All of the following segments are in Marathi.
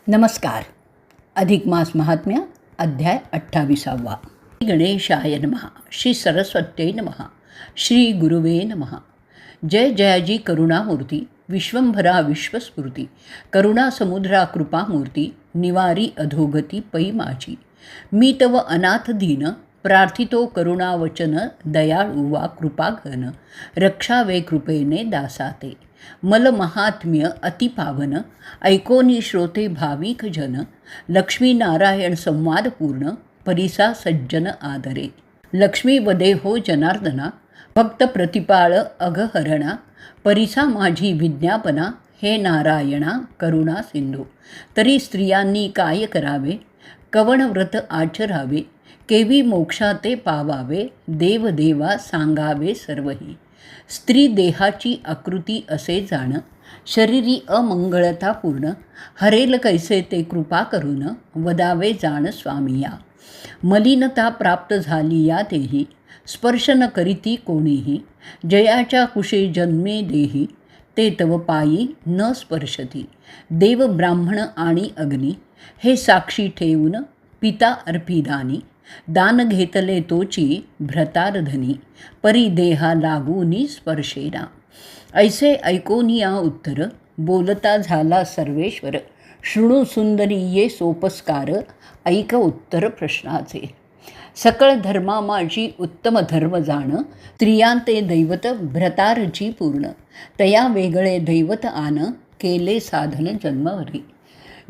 नमस्कार. अधिक मास महात्म्य अध्याय 28. गणेशाय नमः. श्री सरस्वत्यै नमः. श्री गुरुवे नमः. जय जयाजी करुणामूर्ती, विश्वंभरा विश्वस्फूर्ती, करुणासमुद्रा कृपामूर्ती, निवारी अधोगती पै माझी. मी तव अनाथ दीन, प्रार्थितो करुणावचन, दयाळू वा कृपाघन, रक्षावे कृपेने दासाते. मल महात्म्य अतिपावन, ऐकोनी श्रोते भाविक जन, लक्ष्मीनारायण संवाद पूर्ण, परिसा सज्जन आदरे. लक्ष्मी वदे हो जनार्दना, भक्त प्रतिपाळ अघहरणा, परिसा माझी विज्ञापना, हे नारायणा करुणा सिंधू. तरी स्त्रियांनी काय करावे, कवणव्रत आचरावे, केवी मोक्षाते पावावे, देवदेवा सांगावे सर्वही. स्त्री देहाची आकृती असे जाण, शरीरी अमंगळता पूर्ण, हरेल कैसे ते कृपा करून, वदावे जाण स्वामिया. मलिनता प्राप्त झाली या देही, स्पर्श न करीती कोणीही, जयाच्या कुशे जन्मे देही, ते तव पायी न स्पर्शती. देव ब्राह्मण आणि अग्नी हे साक्षी ठेवून, पिता अर्पिदानी, दान घेतले तोची भ्रतारधनी, परी देहा लागूनी स्पर्शेना. ऐसे ऐकोनिया उत्तर, बोलता झाला सर्वेश्वर, शृणू सुंदरी ये सोपस्कार, ऐक उत्तर प्रश्नाचे. सकळ धर्मा माझी उत्तम धर्म जाण, स्त्रियांते दैवत भ्रतारची पूर्ण, तया वेगळे दैवत आन, केले साधन जन्मवरी.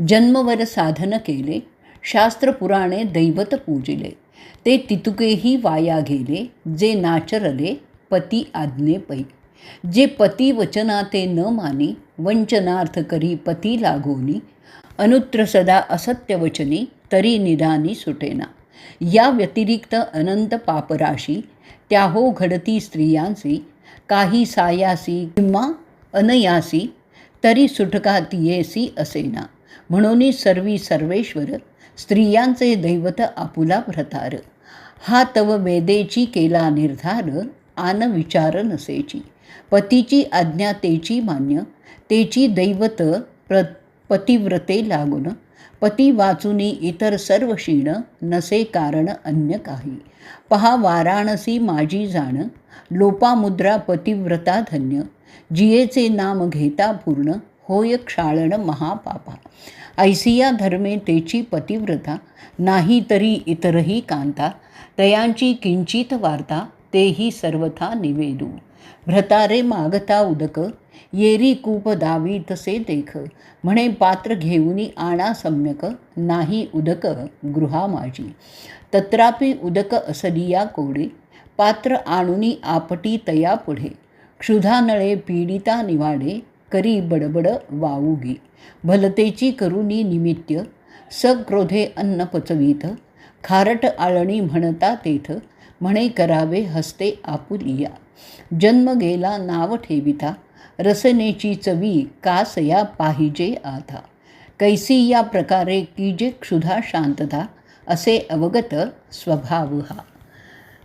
जन्मवर साधन केले, शास्त्र पुराणे दैवत पूजिले, ते तितुकेही वाया गेले, जे नाचरले पती आज्ञे पै. जे पती वचनाते न मानी, वंचनार्थ करी पती लागोनी, अनुत्र सदा असत्य वचनी, तरी निदानी सुटेना. या व्यतिरिक्त अनंत पापराशी, त्याहो घडती स्त्रियांसी, काही सायासी किंवा अनयासी, तरी सुटका तियेसी असेना. म्हणून सर्वी सर्वेश्वर, स्त्रियांचे दैवत आपुला भ्रतार. हा तव वेदेची केला निर्धार, आन विचार नसेची. पतीची आज्ञा तेची मान्य, तेची दैवत पतिव्रते लागून, पती वाचुनी इतर सर्व क्षीण, नसे कारण अन्य काही. पहा वाराणसी माझी जाण, लोपामुद्रा पतिव्रता धन्य, जियेचे नाम घेता पूर्ण, होय क्षाळन महापापा. ऐसिया धर्मे तेची पतिव्रता, नाही तरी इतरही कांता, तयांची किंचित वार्ता, तेही सर्वथा निवेदू. भ्रतारे मागता उदक, येरी कूप दावी तसे देख, म्हणे पात्र घेऊनी आणा सम्यक, नाही उदक गृहा माझी. तत्रापि उदक असलिया कोडे, पात्र आणुनी आपटी तया पुढे, क्षुधा नळे पीडिता निवाडे, करी बडबड वाऊगी. भलतेची करुनी निमित्य, सक्रोधे अन्न पचवीत, खारट आळणी म्हणता तेथ, म्हणे करावे हस्ते आपुलिया. जन्म गेला नाव ठेविता, रसनेची चवी कासया पाहिजे आता. कैसी या प्रकारे कीजे क्षुधा शांतता, असे अवगत स्वभाव हा.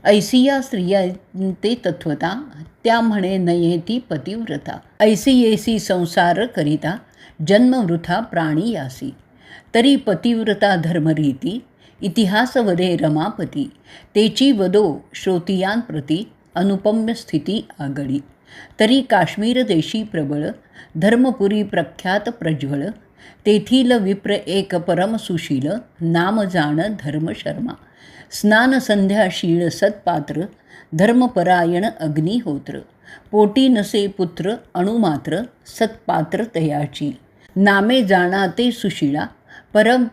ऐसिया स्त्रिया ते तत्वता, त्या म्हणे नयेती पतिव्रता. ऐसी येसी संसार करिता, जन्म वृथा प्राणी यासी. तरी पतिव्रता धर्मरीती, इतिहास वदे रमापती, तेची वदो श्रोतियांप्रती, अनुपम्य स्थिती आगळी. तरी काश्मीर देशी प्रबळ, धर्मपुरी प्रख्यात प्रज्वळ, तेथील विप्र एक परम सुशील, नाम जाण धर्मशर्मा. स्नान संध्याशीळ सत्पात्र, धर्मपरायण अग्निहोत्र, पोटी नसे पुत्र अणुमात्र, सत्पात्र तयाची. नामे जाणा ते सुशीला, परम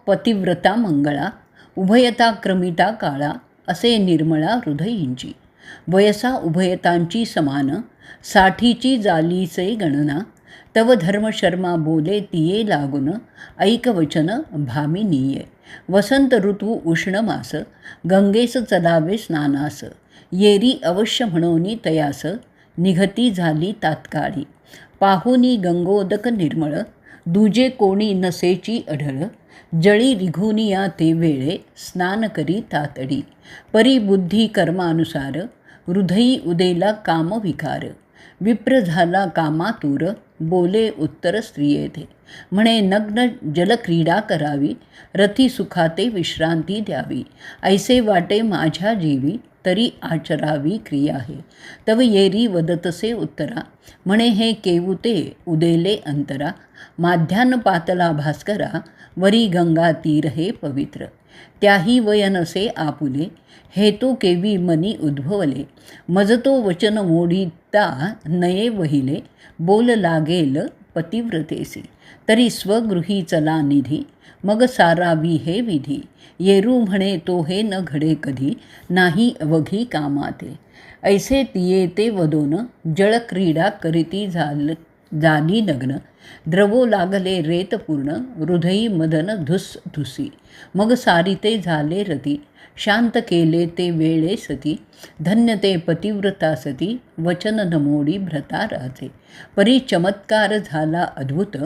पतिव्रता मंगळा, उभयता क्रमिता काळा, असे निर्मळा हृदयींची. वयसा उभयतांची समान, साठीची जालीचे गणना, तव धर्मशर्मा बोले तिये लागून, ऐकवचन भामिनीये. वसंत ऋतू उष्ण मास, गंगेस चलावे स्नानास, येरी अवश्य म्हणोनी तयास, निघती झाली तात्काळी. पाहुनी गंगोदक निर्मळ, दुजे कोणी नसेची अढळ, जळी रिघुनिया ते वेळे, स्नान करी तातडी. परी बुद्धी कर्मानुसार, हृदयी उदेला कामविकार, विप्र झाला कामातूर, बोले उत्तर स्त्रियेथे. म्हणे नग्न जलक्रीडा करावी, रती सुखाते विश्रांती द्यावी. ऐसे वाटे माझ्या जीवी, तरी आचरावी क्रिया हे. तव येरी वदतसे उत्तरा, म्हणे हे केवुते उदेले अंतरा. माध्यान पातला भास्करा, वरी गंगा तीर हे पवित्र. त्याही वयनसे आपुले, हे तो केवी मनी उद्भवले. मजतो वचन मोडिता नये वहिले, बोल लागेल पतिव्रतेसी. तरी स्वगृही चला निधी, मग सारावी हे विधी. येरू म्हणे तो हे न घडे कधी, नाही अवघी कामाते. ऐसे तिये ते वदोन, जळक्रीडा करीती झाली नग्न. द्रवो लागले रेत पूर्ण, हृदयी मदन धुस धुसी. मग सारिते झाले रती, शांत केले ते वेळे सती. धन्य ते पतिव्रता सती, वचन नमोडी भ्रता राजे. परी चमत्कार झाला अद्भुत,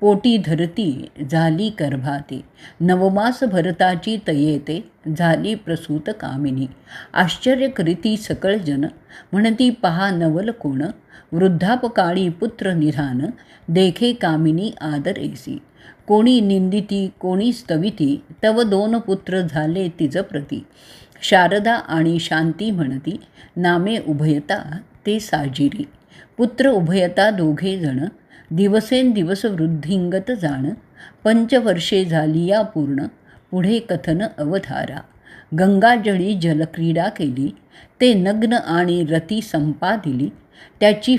पोटी धरती झाली गर्भाती. नवमास भरताची तयेते, झाली प्रसूत कामिनी. आश्चर्य करीती सकळ जन, म्हणती पहा नवल कोण. वृद्धापकाळी पुत्र निधान, देखे कामिनी आदरेसी. कोणी निंदिती कोणी स्तविती, तव दोन पुत्र झाले तिज प्रती. शारदा आणि शांती म्हणती, नामे उभयता ते साजिरी. पुत्र उभयता दोघे जण, दिवसेंदिवस वृद्धिंगत जाण. 5 वर्षे झाली या पूर्ण, पुढे कथन अवधारा. गंगाजळी जलक्रीडा केली, ते नग्न आणि रती संपा दिली. त्याची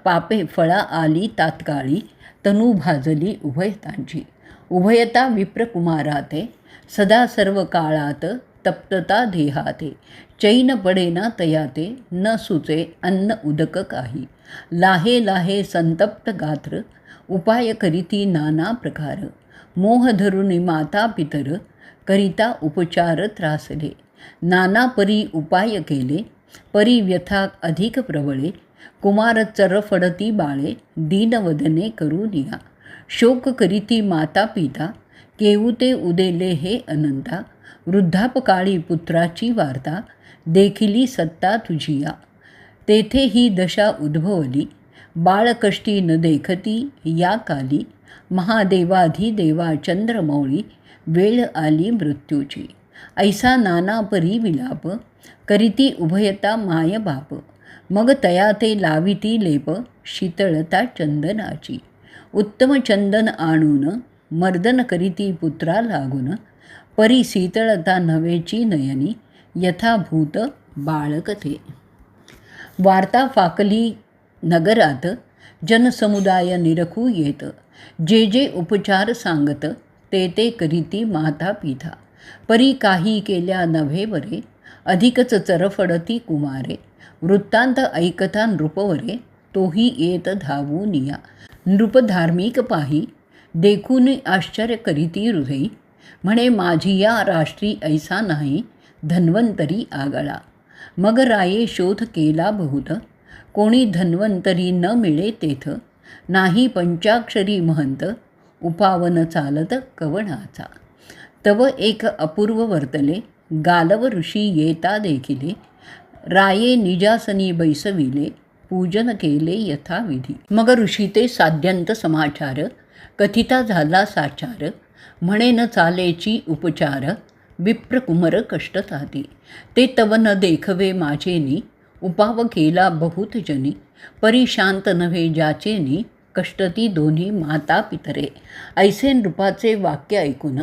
पापे फळा आली तात्काळी, तनू भाजली उभयतांची. उभयता विप्रकुमाराते, सदा सर्व काळात तप्तता देहाते. चैन पडेना तयाते, न सुचे अन्न उदक काही. लाहे लाहे संतप्त गात्र, उपाय करीती नाना प्रकार. मोह धरुनी माता पितर, करिता उपचार त्रासले. नाना परी उपाय केले, परी व्यथा अधिक प्रबळे. कुमार चरफडती बाळे, दीनवदने करूनिया. शोक करीती माता पिता, केवुते उदेले हे अनंता. वृद्धापकाळी पुत्राची वार्ता, देखिली सत्ता तुझिया. तेथे ही दशा उद्भवली, बाळकष्टी न देखती या काली. महादेवाधिदेवा चंद्रमौळी, वेळ आली मृत्यूची. ऐसा नाना परी विलाप, करीती उभयता माय बाप. मग तया ते लाविती लेप, शीतळता चंदनाची. उत्तम चंदन आणून, मर्दन करीती पुत्रा लागून. परी शीतळता नवेची नयनी, यथाभूत बाळकथे. वार्ता फाकली नगरात, जनसमुदाय निरखू येत. जे जे उपचार सांगत, ते ते करीती माता पिता. परी काही केल्या नव्हे बरे, अधिकच चरफडती कुमारे. वृत्तांत ऐकता नृपवरे, तोही येत धावूनिया. नृप धार्मिक पाही, देखून आश्चर्य करीती हृदयी. म्हणे माझी या राष्ट्री ऐसा नाही, धन्वंतरी आगळा. मग राये शोध केला बहुत, कोणी धन्वंतरी न मिळे तेथ. नाही पंचाक्षरी महंत, उपावन चालत कवणाचा. तव एक अपूर्व वर्तले, गालव ऋषी येता देखिले. राये निजासनी बैसविले, पूजन केले यथाविधी. मग ऋषी ते साध्यंत समाचार, कथिता झाला साचार. म्हणे न चालेची उपचार, विप्रकुमर कष्टताती. ते तव न देखवे माझेनी, उपाव केला बहुत जनी. परी शांत नव्हे ज्याचेनी, कष्टती दोन्ही माता पितरे. ऐसे नृपाचे वाक्य ऐकून,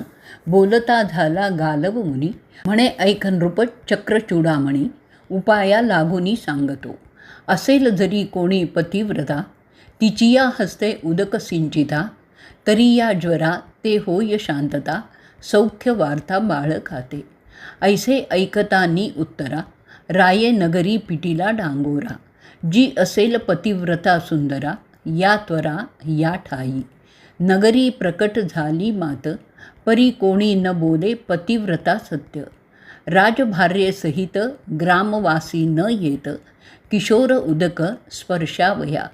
बोलता झाला गालव मुनी. म्हणे ऐक नृप चक्रचूडामणी, उपाया लागुनी सांगतो. असेल जरी कोणी पतिव्रता, तिचिया हस्ते उदक सिंचिता. तरी या ज्वरा ते होय शांतता, सौख्य वार्ता बाळ खाते. ऐसे ऐकतानी उत्तरा, राये नगरी पिटीला डांगोरा. जी असेल पतिव्रता सुंदरा, या त्वरा या ठाई. नगरी प्रकट झाली मात, परी कोणी न बोले पतिव्रता सत्य. राजभार्येसहित ग्रामवासी न येत, किशोर उदक स्पर्शावया.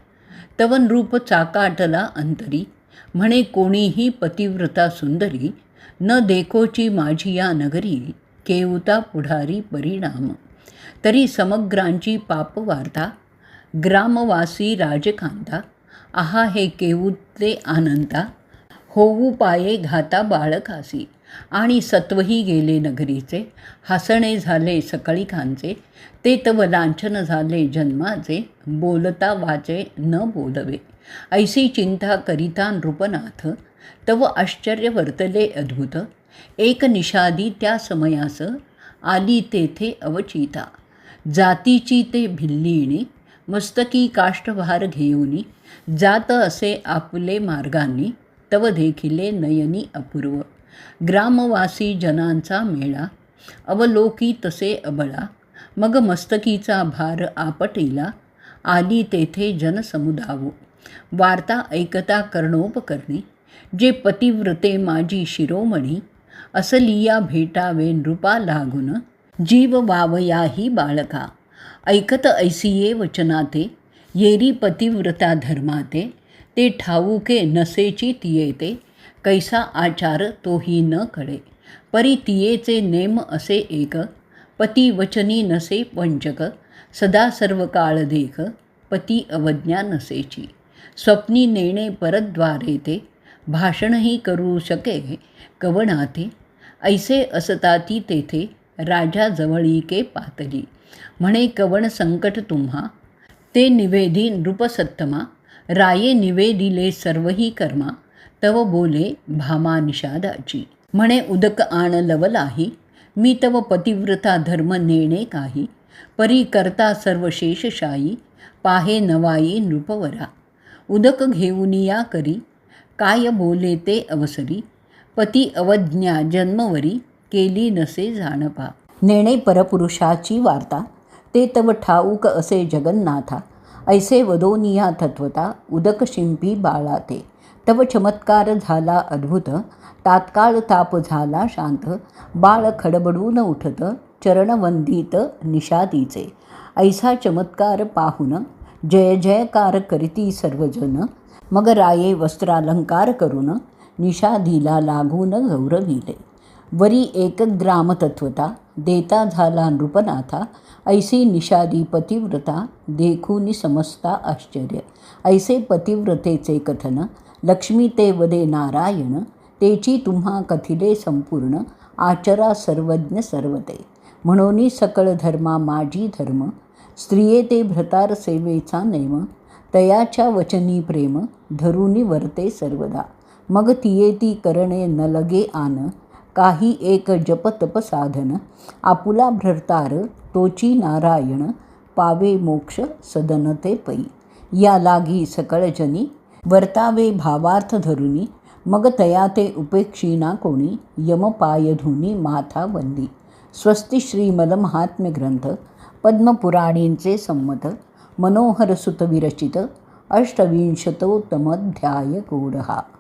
तव नृप चाकाटला अंतरी, म्हणे कोणीही पतिव्रता सुंदरी. न देखोची माझी या नगरी, केवता पुढारी परिणाम. तरी समग्रांची पापवार्ता, ग्रामवासी राजकांता. आहा हे केऊते आनंदा, होऊ पाये घाता बाळकासी. आणि सत्वही गेले नगरीचे, हसणे झाले सकळिकांचे. ते तव लांछन झाले जन्माचे, बोलता वाचे न बोलवे. ऐसी चिंता करिता नृपनाथ, तव आश्चर्य वर्तले अद्भुत. एक निषादी त्या समयास, आली तेथे अवचिता. जातीची ते भिल्लीणी, मस्तकी काष्ठभार घेऊनी. जात असे आपले मार्गांनी, तव देखिले नयनी अपूर्व. ग्रामवासी जनांचा मेळा, अवलोकी तसे अबळा. मग मस्तकीचा भार आपटिला, आली तेथे जनसमुदाव. वार्ता ऐकता कर्णोपकर्णी, जे पतिव्रते माझी शिरोमणी. असलिया भेटावे नृपा लागून, जीव वावयाही बाळका. ऐकत ऐसिये वचनाते, येरी पतिव्रता धर्माते. ते ठाऊके नसेची तियेते, कैसा आचार तोही न कळे. परी तियेचे नेम असे एक, पती वचनी नसे वंचक. सदा सर्व काळ देख, पती अवज्ञा नसेची. स्वप्नी नेणे परद्वारे ते, भाषणही करू शके कवनाते. ऐसे असताती तेथे, राजा जवळीके पातली. म्हणे कवण संकट तुम्हा, ते निवेदी नृपसत्तमा. राये निवेदिले सर्वही कर्मा, तव बोले भामा निषादाची. म्हणे उदक आण लवलाही, मी तव पतिव्रता धर्म नेणे काही. परी करता सर्व शेषशायी, पाहे नवाई नृपवरा. उदक घेऊन या करी, काय बोले ते अवसरी. पती अवज्ञा जन्मवरी, केली नसे जाणपा. नेणे परपुरुषाची वार्ता, ते तव ठाऊक असे जगन्नाथा. ऐसे वदोनिया तत्वता, उदक शिंपी बाळाते. तव चमत्कार झाला अद्भुत, तात्काळ ताप झाला शांत. बाळ खडबडून उठत, चरण वंदित निषादीचे. ऐसा चमत्कार पाहून, जय जयकार करीती सर्वजन. मग राये वस्त्रालंकार करून, निषादीला लागून गौरविले. वरी एक ग्राम तत्वता, देता झाला नृपनाथा. ऐसी निषादी पतिव्रता, देखूनी समजता आश्चर्य. ऐसे पतिव्रतेचे कथन, लक्ष्मी ते वदे नारायण. तेची तुम्हा कथिले संपूर्ण, आचरा सर्वज्ञ सर्वते. म्हणून सकळ धर्मा माझी धर्म, स्त्रिये ते भ्रतार सेवेचा नेम. तयाच्या वचनी प्रेम, धरुनी वर्ते सर्वदा. मग तिये ती करणे न लगे आन, काही एक जप तप साधन. आपुला भ्रतार तोची नारायण, पावे मोक्ष सदन ते पै. या लागी सकळजनी, वर्तावे भावार्थ धरुनी. मग तया ते उपेक्षिना कोणी, यम पायधुनी माथा वंदी. स्वस्ति श्रीमद महात्म्य ग्रंथ पद्मपुराणींचे संमत मनोहर सुत विरचित. 28तमोऽध्याय गूढः.